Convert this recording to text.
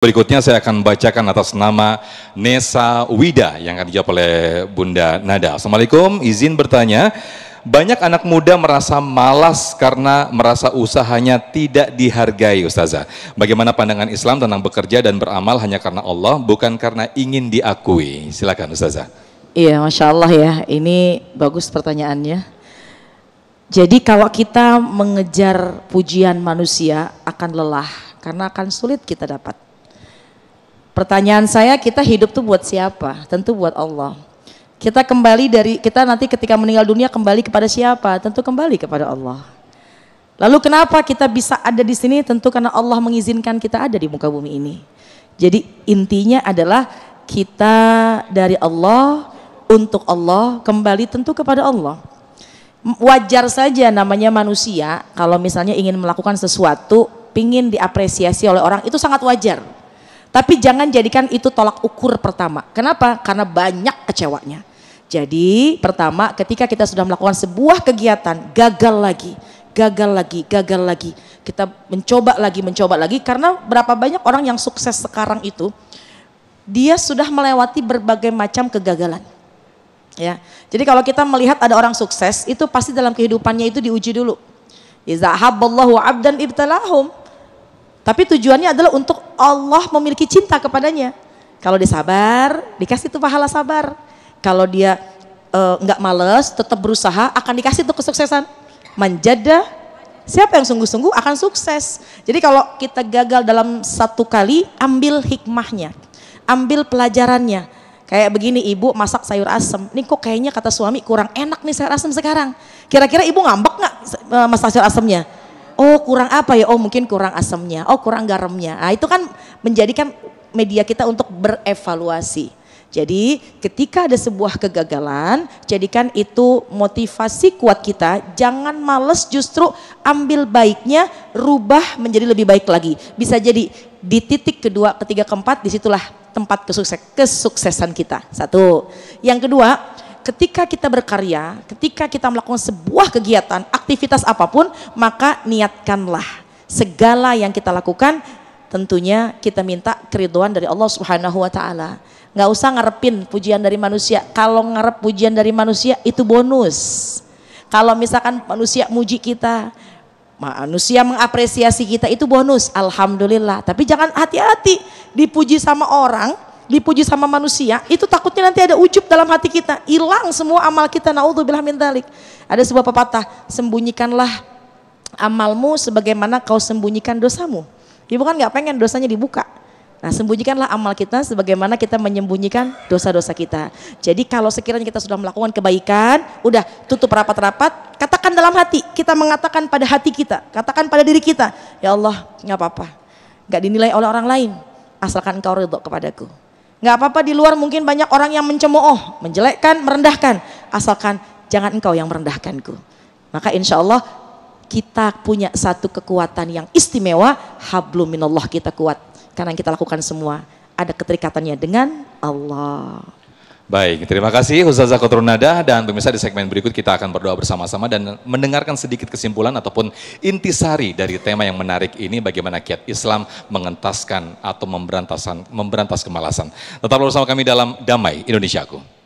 Berikutnya saya akan bacakan atas nama Nesa Wida yang akan dijawab oleh Bunda Nada. Assalamualaikum, izin bertanya, banyak anak muda merasa malas karena merasa usahanya tidak dihargai, Ustazah. Bagaimana pandangan Islam tentang bekerja dan beramal hanya karena Allah, bukan karena ingin diakui? Silakan Ustazah. Iya, Masya Allah ya, ini bagus pertanyaannya. Jadi kalau kita mengejar pujian manusia akan lelah, karena akan sulit kita dapat. Pertanyaan saya, kita hidup tuh buat siapa? Tentu buat Allah. Kita nanti ketika meninggal dunia kembali kepada siapa? Tentu kembali kepada Allah. Lalu kenapa kita bisa ada di sini? Tentu karena Allah mengizinkan kita ada di muka bumi ini. Jadi intinya adalah kita dari Allah, untuk Allah, kembali tentu kepada Allah. Wajar saja namanya manusia, kalau misalnya ingin melakukan sesuatu, ingin diapresiasi oleh orang, itu sangat wajar. Tapi jangan jadikan itu tolak ukur pertama. Kenapa? Karena banyak kecewanya. Jadi pertama, ketika kita sudah melakukan sebuah kegiatan, gagal lagi. Kita mencoba lagi. Karena berapa banyak orang yang sukses sekarang itu, dia sudah melewati berbagai macam kegagalan. Ya. Jadi kalau kita melihat ada orang sukses, itu pasti dalam kehidupannya itu diuji dulu. Iza habballahu abdan ibtalahum. Tapi tujuannya adalah untuk Allah memiliki cinta kepadanya. Kalau dia sabar, dikasih tuh pahala sabar. Kalau dia nggak males, tetap berusaha, akan dikasih tuh kesuksesan. Manjada, siapa yang sungguh-sungguh akan sukses. Jadi kalau kita gagal dalam satu kali, ambil hikmahnya, ambil pelajarannya. Kayak begini, ibu masak sayur asem. Ini kok kayaknya kata suami kurang enak nih sayur asem sekarang. Kira-kira ibu ngambek nggak masak sayur asemnya? Oh kurang apa ya? Oh mungkin kurang asamnya, oh kurang garamnya. Nah itu kan menjadikan media kita untuk berevaluasi. Jadi ketika ada sebuah kegagalan, jadikan itu motivasi kuat kita. Jangan males, justru ambil baiknya, rubah menjadi lebih baik lagi. Bisa jadi di titik kedua, ketiga, keempat, disitulah tempat kesuksesan kita. Satu. Yang kedua, ketika kita berkarya, ketika kita melakukan sebuah kegiatan, aktivitas apapun, maka niatkanlah segala yang kita lakukan, tentunya kita minta keridhaan dari Allah Subhanahu wa Ta'ala. Nggak usah ngarepin pujian dari manusia. Kalau ngarep pujian dari manusia itu bonus. Kalau misalkan manusia muji kita, manusia mengapresiasi kita, itu bonus, alhamdulillah. Tapi jangan, hati-hati dipuji sama orang, dipuji sama manusia, itu takutnya nanti ada ujub dalam hati kita, hilang semua amal kita. Naudzubillah min dzalik. Ada sebuah pepatah, sembunyikanlah amalmu sebagaimana kau sembunyikan dosamu. Ibu kan nggak pengen dosanya dibuka. Nah, sembunyikanlah amal kita sebagaimana kita menyembunyikan dosa-dosa kita. Jadi kalau sekiranya kita sudah melakukan kebaikan, udah tutup rapat-rapat, katakan dalam hati, kita mengatakan pada hati kita, katakan pada diri kita, ya Allah, nggak apa-apa, nggak dinilai oleh orang lain, asalkan Engkau ridho kepadaku. Nggak apa-apa di luar mungkin banyak orang yang mencemooh, menjelekkan, merendahkan, asalkan jangan Engkau yang merendahkanku. Maka insya Allah kita punya satu kekuatan yang istimewa, hablum minallah, kita kuat. Karena yang kita lakukan semua ada keterikatannya dengan Allah. Baik, terima kasih Ustazah Qatrun Nada, dan pemirsa di segmen berikut kita akan berdoa bersama-sama dan mendengarkan sedikit kesimpulan ataupun intisari dari tema yang menarik ini, bagaimana kiat Islam mengentaskan atau memberantas kemalasan. Tetaplah bersama kami dalam Damai Indonesiaku.